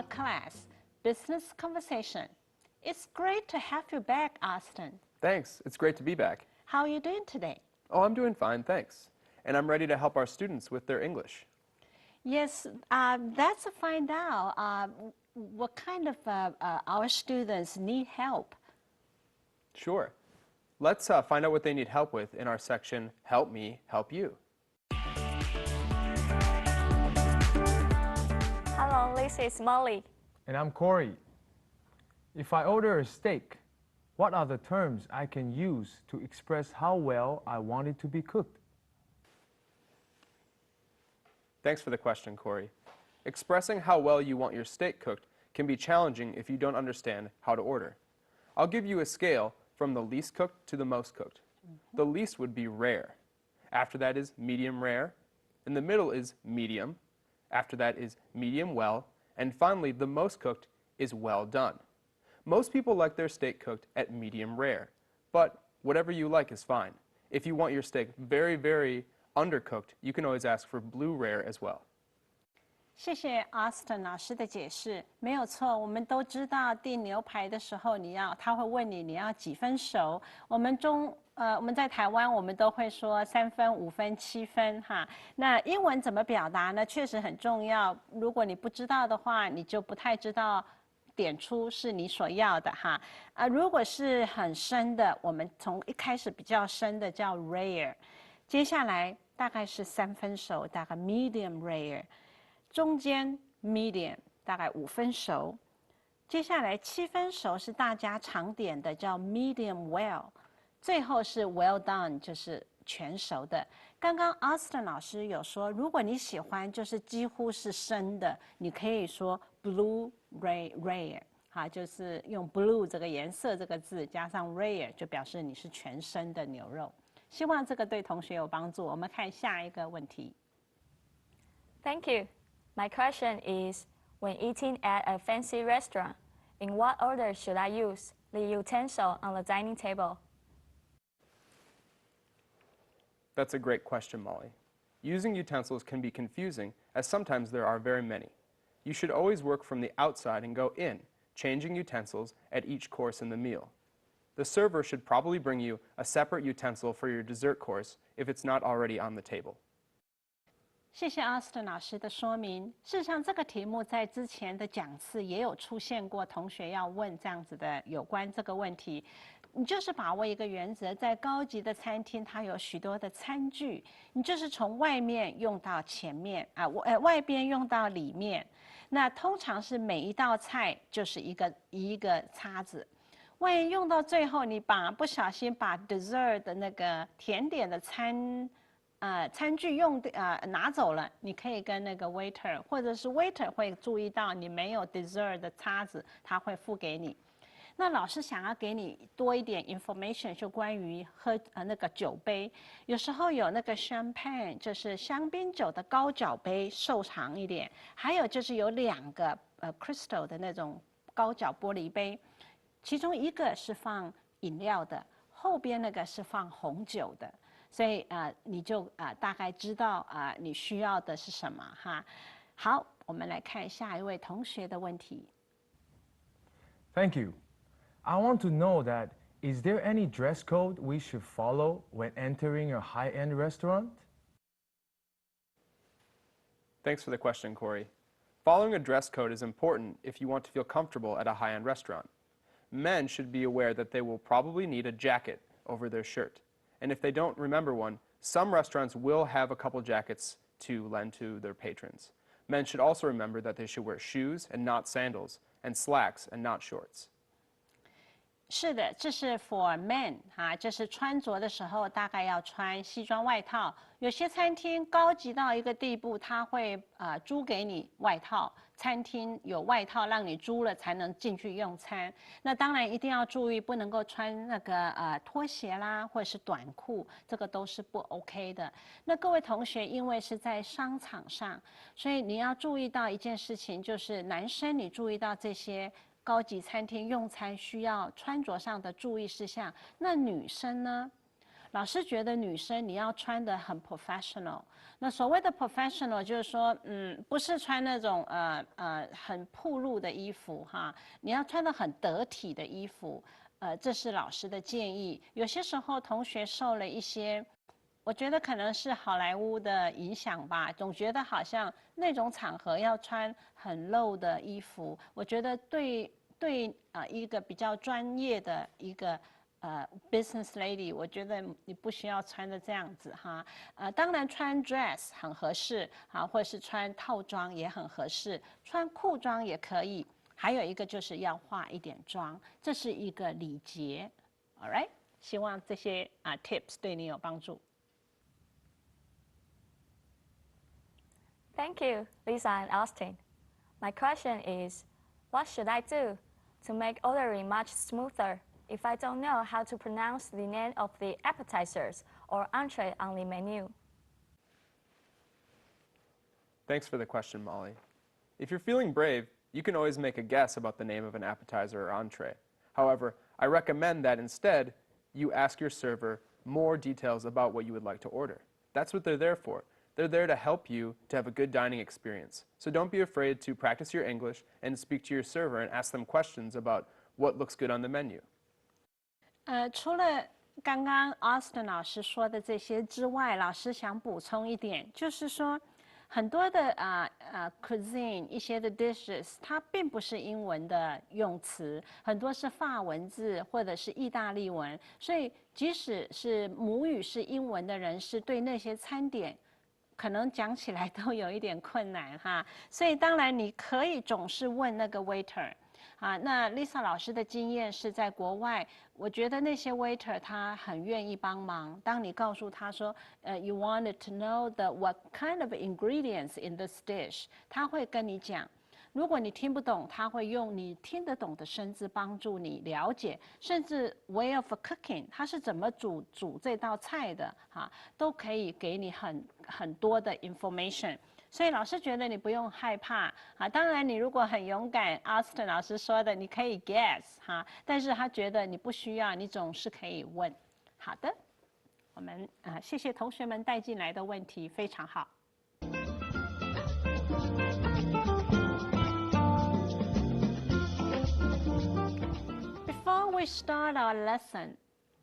our class, Business Conversation. It's great to have you back, Austin. Thanks. It's great to be back. How are you doing today? Oh, I'm doing fine, thanks. And I'm ready to help our students with their English. Yes, let's find out what kind of our students need help. Sure. Let's find out what they need help with in our section, Help Me, Help You. Hello, this is Molly. And I'm Corey. If I order a steak, what are the terms I can use to express how well I want it to be cooked? Thanks for the question, Corey. Expressing how well you want your steak cooked can be challenging if you don't understand how to order. I'll give you a scale from the least cooked to the most cooked. The least would be rare. After that is medium rare. In the middle is medium. After that is medium well. And finally, the most cooked is well done. Most people like their steak cooked at medium rare, but whatever you like is fine. If you want your steak very, very undercooked, you can always ask for blue rare as well. 谢谢 Austin 老师的解释，没有错。我们都知道订牛排的时候，他会问你要几分熟。我们在台湾，我们都会说3分、5分、7分哈。那英文怎么表达呢？确实很重要。如果你不知道的话，你就不太知道点出是你所要的哈。如果是很深的，我们从一开始比较深的叫 rare， 接下来大概是3分熟，大概 medium rare。中间 medium 大概5分熟，接下来7分熟是大家常点的叫 medium well， 最后是 well done 就是全熟的。刚刚 Austin 老师有说，如果你喜欢就是几乎是生的，你可以说 blue rare， 好，就是用 blue 这个颜色这个字加上 rare 就表示你是全生的牛肉。希望这个对同学有帮助。我们看下一个问题。Thank you. My question is, when eating at a fancy restaurant, in what order should I use the utensil on the dining table? That's a great question, Molly. Using utensils can be confusing, as sometimes there are very many. You should always work from the outside and go in, changing utensils at each course in the meal. The server should probably bring you a separate utensil for your dessert course if it's not already on the table. 谢谢 Austin 老师的说明。事实上，这个题目在之前的讲次也有出现过，同学要问这样子的有关这个问题。你就是把握一个原则，在高级的餐厅，它有许多的餐具，你就是从外面用到前面啊，外边用到里面。那通常是每一道菜就是一个叉子。万一用到最后，你不小心把 dessert 的那个甜点的餐具拿走了，你可以跟那个 waiter， 或者是 waiter 会注意到你没有 dessert 的叉子，他会付给你。那老师想要给你多一点 information， 就关于喝那个酒杯，有时候有那个 champagne， 就是香槟酒的高脚杯，瘦长一点，还有就是有2个crystal 的那种高脚玻璃杯，其中一个是放饮料的，后边那个是放红酒的。所以你就大概知道你需要的是什么哈。好，我们来看下一位同学的问题。Thank you. I want to know that is there any dress code we should follow when entering a high-end restaurant? Thanks for the question, Corey. Following a dress code is important if you want to feel comfortable at a high-end restaurant. Men should be aware that they will probably need a jacket over their shirt. And if they don't remember one, some restaurants will have a couple jackets to lend to their patrons. Men should also remember that they should wear shoes and not sandals, and slacks and not shorts. 是的，这是 for men 就是穿着的时候大概要穿西装外套。有些餐厅高级到一个地步，他会租给你外套，餐厅有外套让你租了才能进去用餐。那当然一定要注意，不能够穿那个拖鞋啦，或者是短裤，这个都是不 OK 的。那各位同学，因为是在商场上，所以你要注意到一件事情，就是男生你注意到这些高级餐厅用餐需要穿着上的注意事项。那女生呢？老师觉得女生你要穿得很 professional。那所谓的 professional 就是说，不是穿那种很暴露的衣服哈，你要穿得很得体的衣服。这是老师的建议。有些时候同学受了一些，我觉得可能是好莱坞的影响吧，总觉得好像那种场合要穿很露的衣服。我觉得对一个比较专业的一个business lady， 我觉得你不需要穿的这样子哈。当然穿 dress 很合适啊，或者是穿套装也很合适，穿裤装也可以。还有一个就是要化一点妆，这是一个礼节。All right， 希望这些tips 对你有帮助。Thank you, Lisa and Austin. My question is, what should I do to make ordering much smoother if I don't know how to pronounce the name of the appetizers or entree on the menu? Thanks for the question, Molly. If you're feeling brave, you can always make a guess about the name of an appetizer or entree. However, I recommend that instead, you ask your server more details about what you would like to order. That's what they're there for. They're there to help you to have a good dining experience. So don't be afraid to practice your English and speak to your server and ask them questions about what looks good on the menu. 除了刚刚 Austin 老师说的这些之外，老师想补充一点，就是说很多的cuisine 一些的 dishes， 它并不是英文的用词，很多是法文字或者是意大利文，所以即使是母语是英文的人士，对那些餐点可能讲起来都有一点困难哈。所以当然你可以总是问那个 waiter。那 Lisa 老师的经验是在国外，我觉得那些 waiter 他很愿意帮忙。当你告诉他说，you wanted to know what kind of ingredients in this dish， 他会跟你讲。如果你听不懂，他会用你听得懂的声字帮助你了解，甚至 way of cooking， 他是怎么煮这道菜的都可以给你很多的 information。所以老师觉得你不用害怕当然你如果很勇敢 ，Austin 老师说的，你可以 guess 但是他觉得你不需要，你总是可以问。好的，我们谢谢同学们带进来的问题，非常好。Before we start our lesson,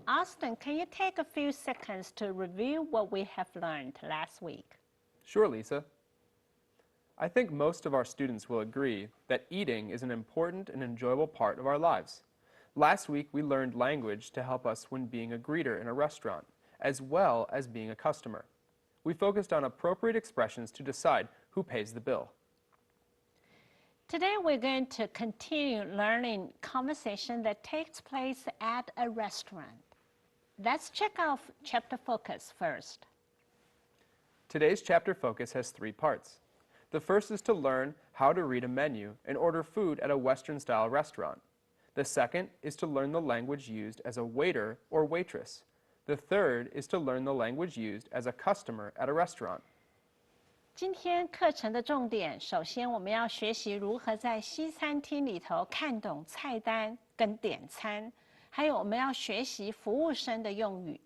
Austin, can you take a few seconds to review what we have learned last week? Sure, Lisa. I think most of our students will agree that eating is an important and enjoyable part of our lives. Last week, we learned language to help us when being a greeter in a restaurant, as well as being a customer. We focused on appropriate expressions to decide who pays the bill. Today, we're going to continue learning conversation that takes place at a restaurant. Let's check out chapter focus first. Today's chapter focus has 3 parts. The first is to learn how to read a menu and order food at a Western-style restaurant. The second is to learn the language used as a waiter or waitress. The third is to learn the language used as a customer at a restaurant. 今天课程的重点，首先我们要学习如何在西餐厅里头看懂菜单跟点餐，还有我们要学习服务生的用语。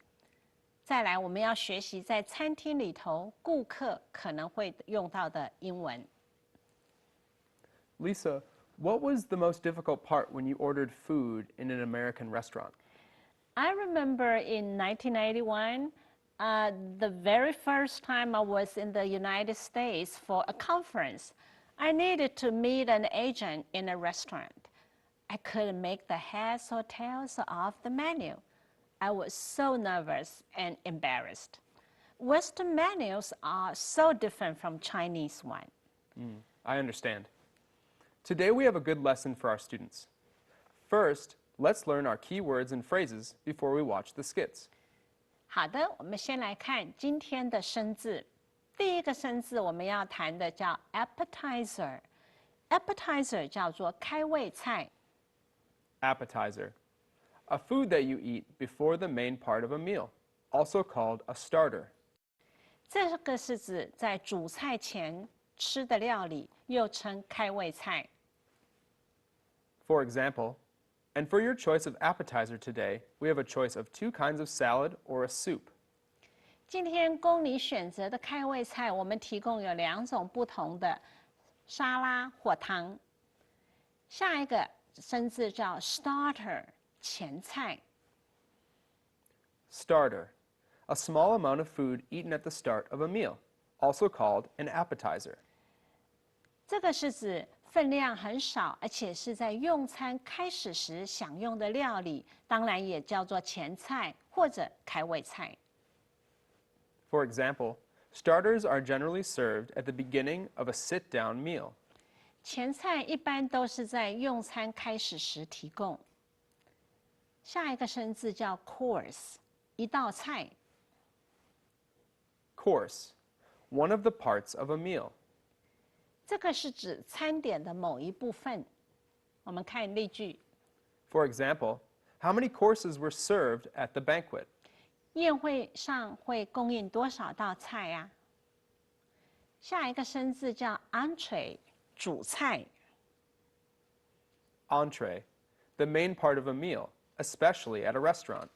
再来，我们要学习在餐厅里头顾客可能会用到的英文。Lisa, what was the most difficult part when you ordered food in an American restaurant? I remember in 1981, the very first time I was in the United States for a conference, I needed to meet an agent in a restaurant. I couldn't make the heads or tails of the menu. I was so nervous and embarrassed. Western menus are so different from Chinese one. I understand. Today we have a good lesson for our students. First, let's learn our key words and phrases before we watch the skits. 好的，我们先来看今天的生字。第一个生字我们要谈的叫 appetizer。appetizer 叫做开胃菜。Appetizer. A food that you eat before the main part of a meal, also called a starter. 这个是指在主菜前吃的料理，又称开胃菜。For example, And for your choice of appetizer today, we have a choice of 2 kinds of salad or a soup. 今天供你选择的开胃菜，我们提供有2种不同的沙拉或汤。下一个生字叫 starter 前菜。Starter, a small amount of food eaten at the start of a meal, also called an appetizer. 这个是指分量很少，而且是在用餐开始时享用的料理，当然也叫做前菜或者开胃菜。For example, starters are generally served at the beginning of a sit-down meal. 前菜一般都是在用餐开始时提供。下一个生字叫 course， 一道菜。Course, one of the parts of a meal. 这个是指餐点的某一部分。我们看例句。For example, how many courses were served at the banquet? 宴会上会供应多少道菜呀？下一个生字叫 entree， 主菜。Entree, the main part of a meal, especially at a restaurant.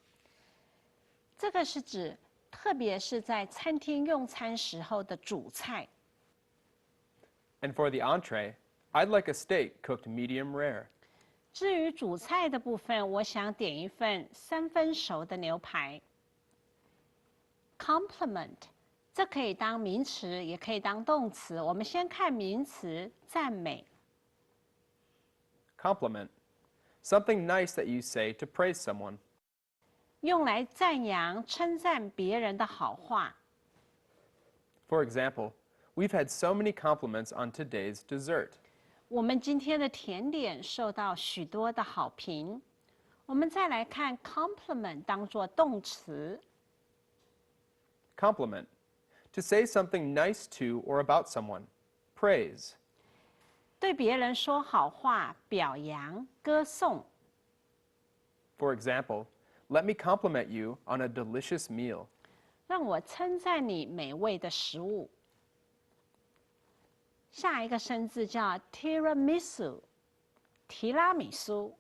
这个是指，特别是在餐厅用餐时候的主菜。And for the entree, I'd like a steak cooked medium rare. 至于主菜的部分，我想点一份3分熟的牛排。Compliment， 这可以当名词，也可以当动词。我们先看名词，赞美。Compliment, something nice that you say to praise someone. 用来赞扬、称赞别人的好话。For example, we've had so many compliments on today's dessert. 我们今天的甜点受到许多的好评。我们再来看 compliment 当作动词。Compliment, to say something nice to or about someone. Praise. 对别人说好话，表扬、歌颂。For example, let me compliment you on a delicious meal. 让我称赞你美味的食物。下一个生字叫 tiramisu， 提拉米苏。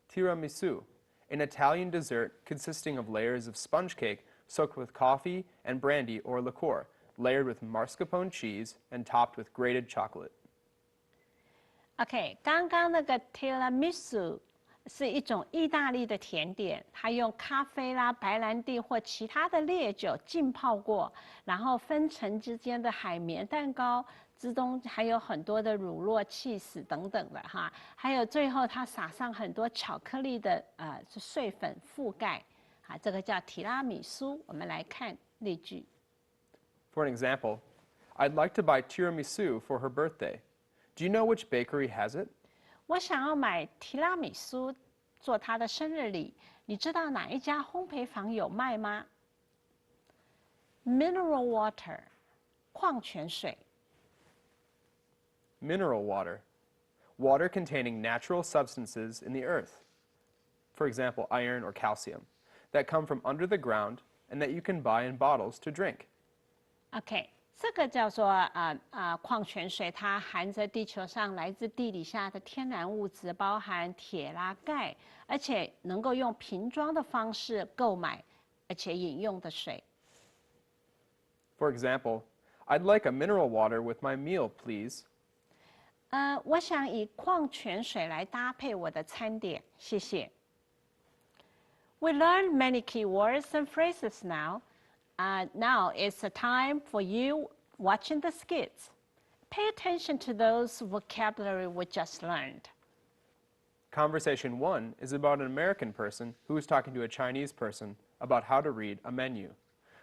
Tiramisu, an Italian dessert consisting of layers of sponge cake soaked with coffee and brandy or liqueur, layered with mascarpone cheese and topped with grated chocolate. OK， 刚刚那个 tiramisu 是一种意大利的甜点，它用咖啡啦、白兰地或其他的烈酒浸泡过，然后分层之间的海绵蛋糕之中还有很多的乳酪、cheese 等等的哈，还有最后它撒上很多巧克力的碎粉覆盖，啊，这个叫提拉米苏。我们来看例句。For an example, I'd like to buy tiramisu for her birthday. Do you know which bakery has it? 我想要买提拉米苏做她的生日礼，你知道哪一家烘焙坊有卖吗 ？Mineral water， 矿泉水。Mineral water, water containing natural substances in the earth. For example, iron or calcium, that come from under the ground and that you can buy in bottles to drink. OK， 这个叫做矿泉水，它含着地球上来自地底下的天然物质，包含铁啦、钙，而且能够用瓶装的方式购买，而且饮用的水。For example, I'd like a mineral water with my meal, please. 我想以矿泉水来搭配我的餐点，谢谢。We learned many key words and phrases now. Now it's a time for you watching the skits. Pay attention to those vocabulary we just learned. Conversation 1 is about an American person who is talking to a Chinese person about how to read a menu.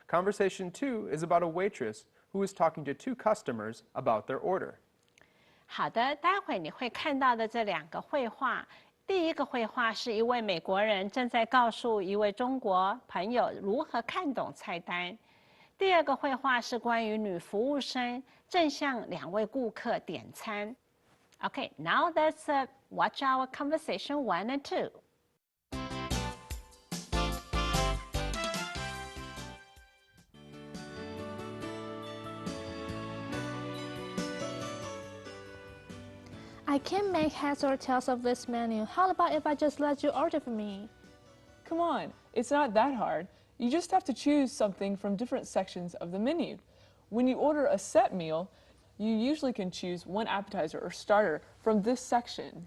Conversation 2 is about a waitress who is talking to 2 customers about their order. 好的，待会你会看到的这2个绘画，第一个绘画是一位美国人正在告诉一位中国朋友如何看懂菜单。第2个绘画是关于女服务生正向2位顾客点餐。Okay, now let's watch our conversation 1 and 2. I can't make heads or tails of this menu. How about if I just let you order for me? Come on, it's not that hard. You just have to choose something from different sections of the menu. When you order a set meal, you usually can choose one appetizer or starter from this section.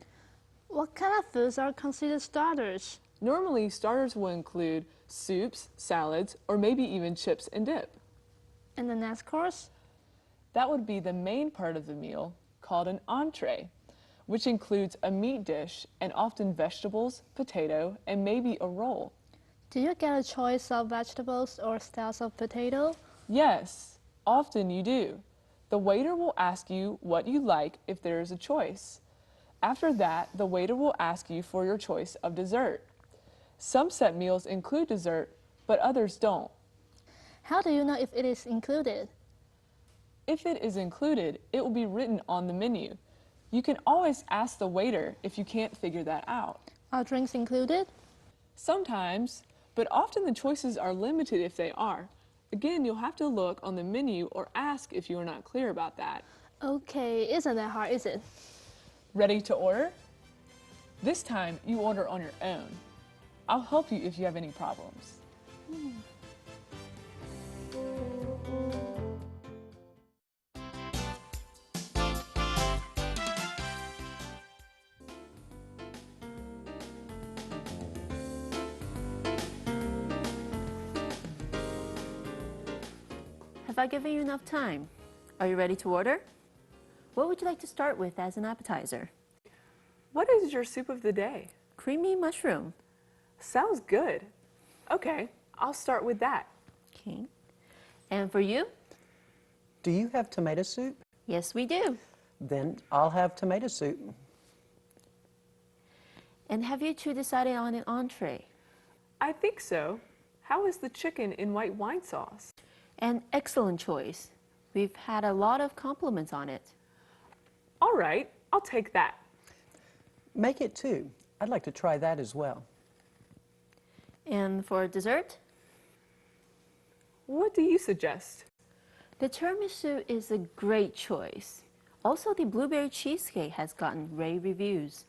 What kind of foods are considered starters? Normally, starters will include soups, salads, or maybe even chips and dip. And the next course? That would be the main part of the meal, called an entree, which includes a meat dish and often vegetables, potato, and maybe a roll. Do you get a choice of vegetables or styles of potato? Yes, often you do. The waiter will ask you what you like if there is a choice. After that, the waiter will ask you for your choice of dessert. Some set meals include dessert, but others don't. How do you know if it is included? If it is included, it will be written on the menu. You can always ask the waiter if you can't figure that out. Are drinks included? Sometimes, but often the choices are limited if they are. Again, you'll have to look on the menu or ask if you are not clear about that. Okay, isn't that hard, is it? Ready to order? This time, you order on your own. I'll help you if you have any problems. Have I given you enough time? Are you ready to order? What would you like to start with as an appetizer? What is your soup of the day? Creamy mushroom. Sounds good. Okay, I'll start with that. Okay. And for you? Do you have tomato soup? Yes, we do. Then I'll have tomato soup. And have you two decided on an entree? I think so. How is the chicken in white wine sauce? An excellent choice. We've had a lot of compliments on it. All right, I'll take that. Make it two. I'd like to try that as well. And for dessert? What do you suggest? The tiramisu is a great choice. Also, the blueberry cheesecake has gotten rave reviews.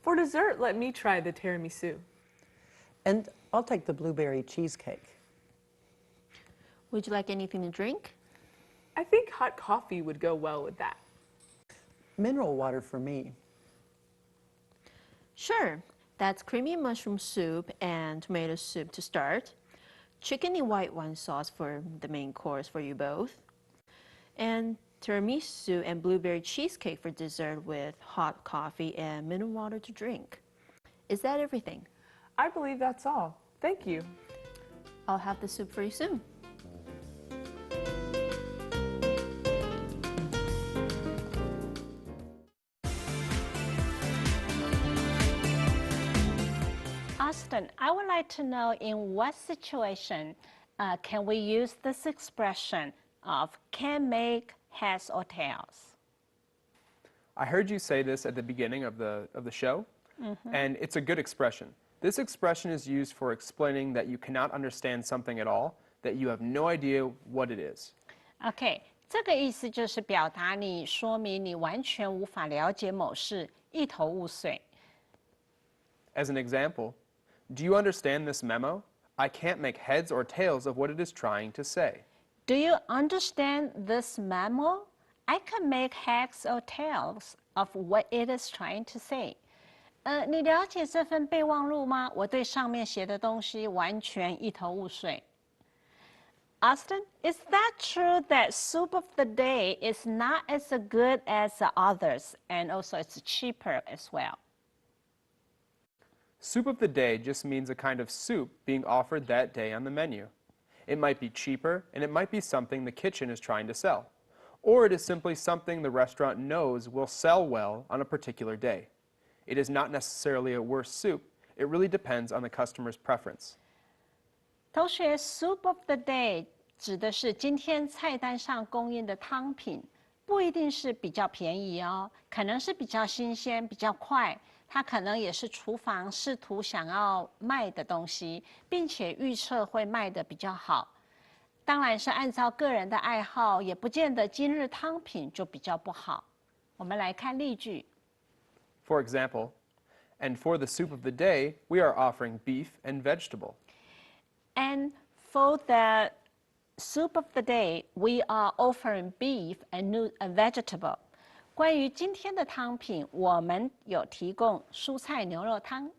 For dessert, let me try the tiramisu. And I'll take the blueberry cheesecake. Would you like anything to drink? I think hot coffee would go well with that. Mineral water for me. Sure. That's creamy mushroom soup and tomato soup to start. Chicken in white wine sauce for the main course for you both. And tiramisu and blueberry cheesecake for dessert with hot coffee and mineral water to drink. Is that everything? I believe that's all. Thank you. I'll have the soup for you soon. Austin, I would like to know in what situation can we use this expression of can make heads or tails? I heard you say this at the beginning of the show, and it's a good expression. This expression is used for explaining that you cannot understand something at all, that you have no idea what it is. OK， 这个意思就是表达你说明你完全无法了解某事，一头雾水。As an example, do you understand this memo? I can't make heads or tails of what it is trying to say. Do you understand this memo? I can make heads or tails of what it is trying to say. 你了解这份备忘录吗？我对上面写的东西完全一头雾水。Austin, is that true that soup of the day is not as good as the others, and also it's cheaper as well? Soup of the day just means a kind of soup being offered that day on the menu. It might be cheaper, and it might be something the kitchen is trying to sell. Or it is simply something the restaurant knows will sell well on a particular day. It is not necessarily a worse soup. It really depends on the customer's preference. 同学 ，soup of the day 指的是今天菜单上供应的汤品，不一定是比较便宜哦，可能是比较新鲜、比较快。它可能也是厨房试图想要卖的东西，并且预测会卖得比较好。当然是按照个人的爱好，也不见得今日汤品就比较不好。我们来看例句 For example, and for the soup of the day, we are offering beef and vegetable. And for the soup of the day, we are offering beef and vegetable. 关于今天的汤品，我们有提供蔬菜牛肉汤。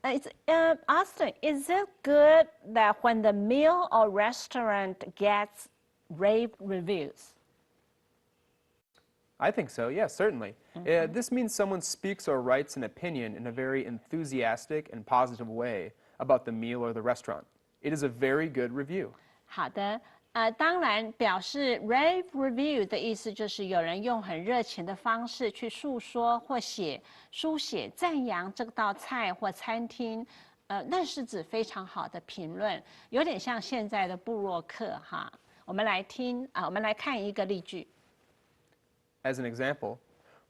Austin, is it good that when the meal or restaurant gets rave reviews? I think so, yes, certainly. This means someone speaks or writes an opinion in a very enthusiastic and positive way about the meal or the restaurant. It is a very good review. 好的，当然表示 rave review 的意思就是有人用很热情的方式去述说或书写赞扬这道菜或餐厅，那是指非常好的评论，有点像现在的部落客哈。我们来看一个例句。As an example,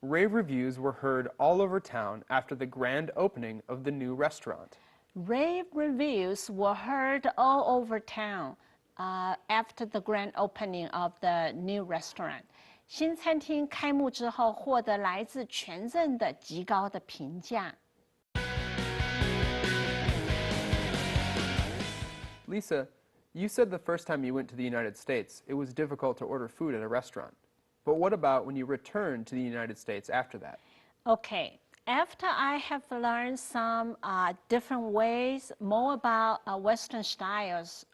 rave reviews were heard all over town after the grand opening of the new restaurant. Rave reviews were heard all over town after the grand opening of the new restaurant. 新餐厅开幕之后，获得来自全镇的极高的评价。Lisa, you said the first time you went to the United States, it was difficult to order food at a restaurant. But what about when you returned to the United States after that? Okay, after I have learned some different ways, more about Western styles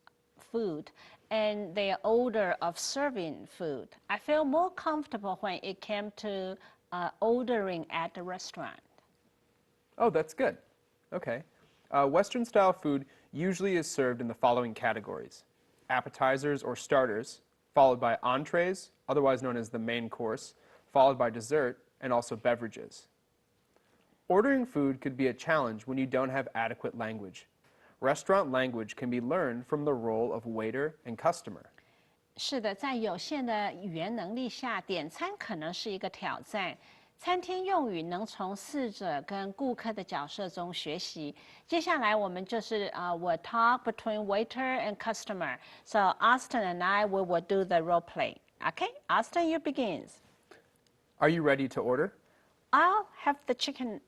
food and their order of serving food, I feel more comfortable when it came to ordering at the restaurant. Oh, that's good. Okay. Western-style food usually is served in the following categories: appetizers or starters, followed by entrees, otherwise known as the main course, followed by dessert, and also beverages. Ordering food could be a challenge when you don't have adequate language. Restaurant language can be learned from the role of waiter and customer. 是的，在有限的语言能力下，点餐可能是一个挑战。餐厅用语能从侍者跟顾客的角色中学习。接下来我们就是will talk between waiter and customer. So Austin and I will do the role play. Okay, Austin, you begins. Are you ready to order? I'll have the chicken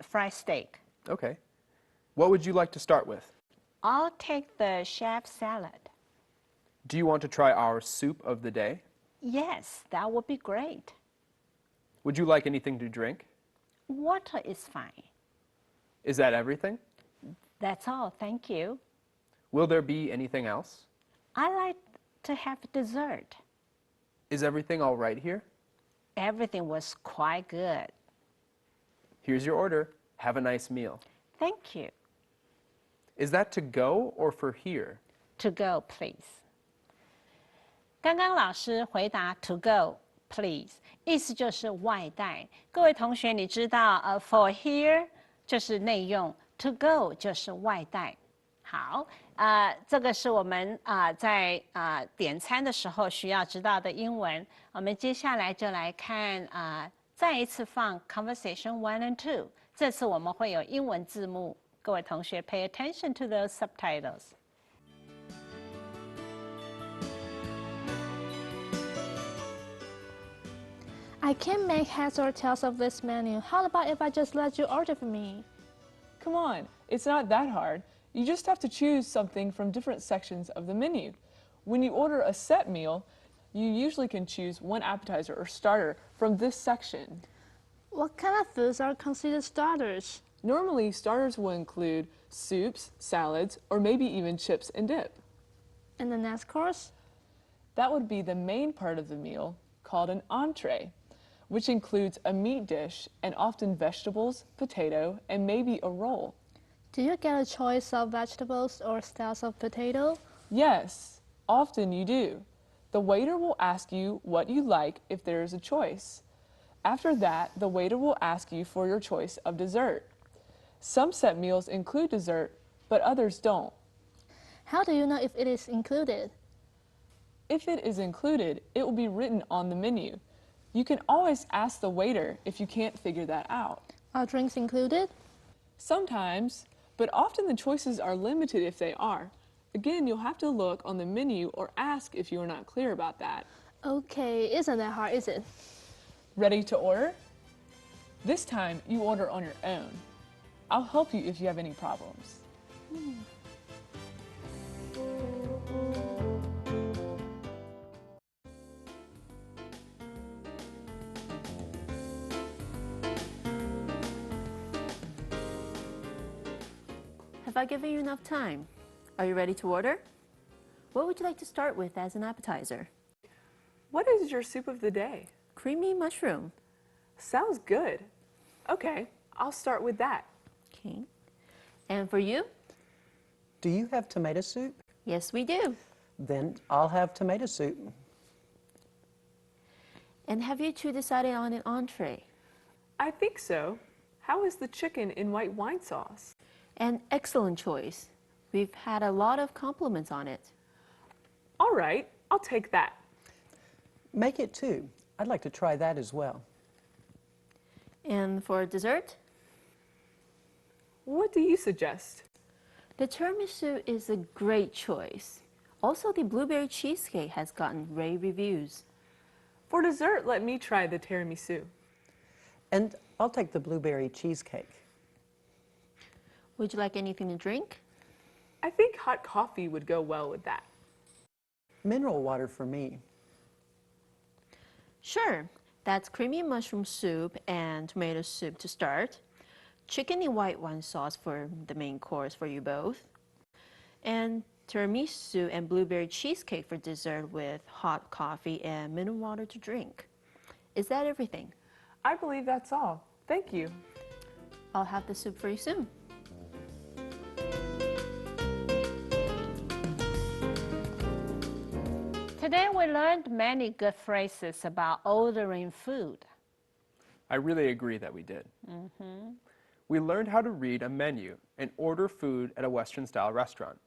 fried steak. Okay. What would you like to start with? I'll take the chef salad. Do you want to try our soup of the day? Yes, that would be great. Would you like anything to drink? Water is fine. Is that everything? That's all, thank you. Will there be anything else? I like to have dessert. Is everything all right here? Everything was quite good. Here's your order. Have a nice meal. Thank you. Is that to go or for here? To go, please. 刚刚老师回答 to go, please, 意思就是外带。各位同学，你知道for here 就是内用 ，to go 就是外带。好，这个是我们在点餐的时候需要知道的英文。我们接下来就来看再一次放 conversation 1 and 2。这次我们会有英文字幕，各位同学 pay attention to those subtitles. I can't make heads or tails of this menu. How about if I just let you order for me? Come on, it's not that hard. You just have to choose something from different sections of the menu. When you order a set meal, you usually can choose one appetizer or starter from this section. What kind of foods are considered starters? Normally, starters will include soups, salads, or maybe even chips and dip. And the next course? That would be the main part of the meal, called an entree, which includes a meat dish and often vegetables, potato, and maybe a roll. Do you get a choice of vegetables or styles of potato? Yes, often you do. The waiter will ask you what you like if there is a choice. After that, the waiter will ask you for your choice of dessert. Some set meals include dessert, but others don't. How do you know if it is included? If it is included, it will be written on the menu. You can always ask the waiter if you can't figure that out. Are drinks included? Sometimes, but often the choices are limited if they are. Again, you'll have to look on the menu or ask if you are not clear about that. Okay, isn't that hard, is it? Ready to order? This time, you order on your own. I'll help you if you have any problems. Have I given you enough time? Are you ready to order? What would you like to start with as an appetizer? What is your soup of the day? Creamy mushroom. Sounds good. Okay, I'll start with that. Okay. And for you? Do you have tomato soup? Yes, we do. Then I'll have tomato soup. And have you two decided on an entree? I think so. How is the chicken in white wine sauce? An excellent choice. We've had a lot of compliments on it. All right, I'll take that. Make it two. I'd like to try that as well. And for dessert? What do you suggest? The tiramisu is a great choice. Also, the blueberry cheesecake has gotten rave reviews. For dessert, let me try the tiramisu. And I'll take the blueberry cheesecake. Would you like anything to drink? I think hot coffee would go well with that. Mineral water for me. Sure. That's creamy mushroom soup and tomato soup to start. Chicken in white wine sauce for the main course for you both. And tiramisu and blueberry cheesecake for dessert with hot coffee and mineral water to drink. Is that everything? I believe that's all. Thank you. I'll have the soup for you soon. Today we learned many good phrases about ordering food. I really agree that we did. We learned how to read a menu and order food at a Western-style restaurant,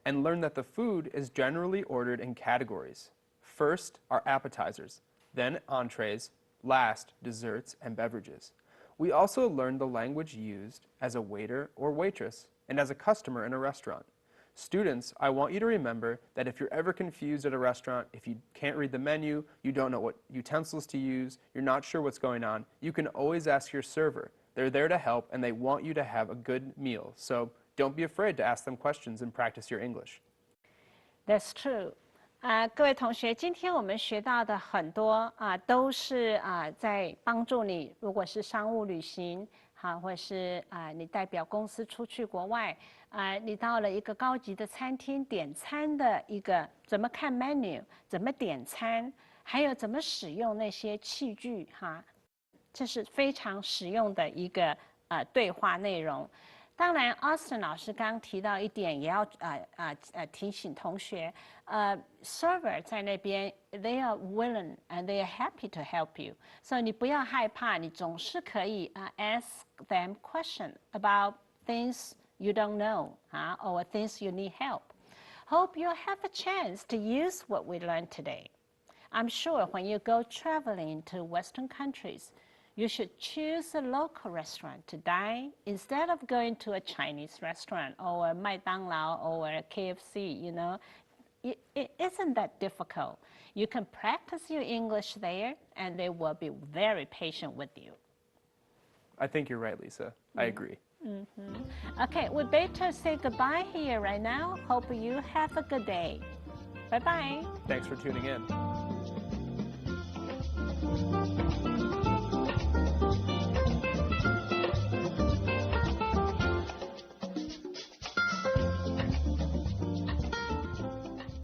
and learned that the food is generally ordered in categories. First are appetizers, then entrees, last desserts and beverages. We also learned the language used as a waiter or waitress and as a customer in a restaurant. Students, I want you to remember that if you're ever confused at a restaurant, if you can't read the menu, you don't know what utensils to use, you're not sure what's going on, you can always ask your server. They're there to help and they want you to have a good meal. So don't be afraid to ask them questions and practice your English. That's true. 各位同学，今天我们学到的很多都是在帮助你，如果是商务旅行，或是你代表公司出去国外，你到了一个高级的餐厅点餐的一个怎么看 menu， 怎么点餐，还有怎么使用那些器具这是非常实用的一个对话内容。当然 ，Austin 老师刚刚提到一点，也要提醒同学，server 在那边 ，they are willing and they are happy to help you， 所以你不要害怕，你总是可以ask them question about things you don't know or things you need help. Hope you'll have a chance to use what we learned today. I'm sure when you go traveling to Western countries, you should choose a local restaurant to dine instead of going to a Chinese restaurant or a 麦当劳 or a KFC, you know. It isn't that difficult. You can practice your English there and they will be very patient with you. I think you're right, Lisa. I agree. Okay, we better say goodbye here right now. Hope you have a good day. Bye-bye. Thanks for tuning in.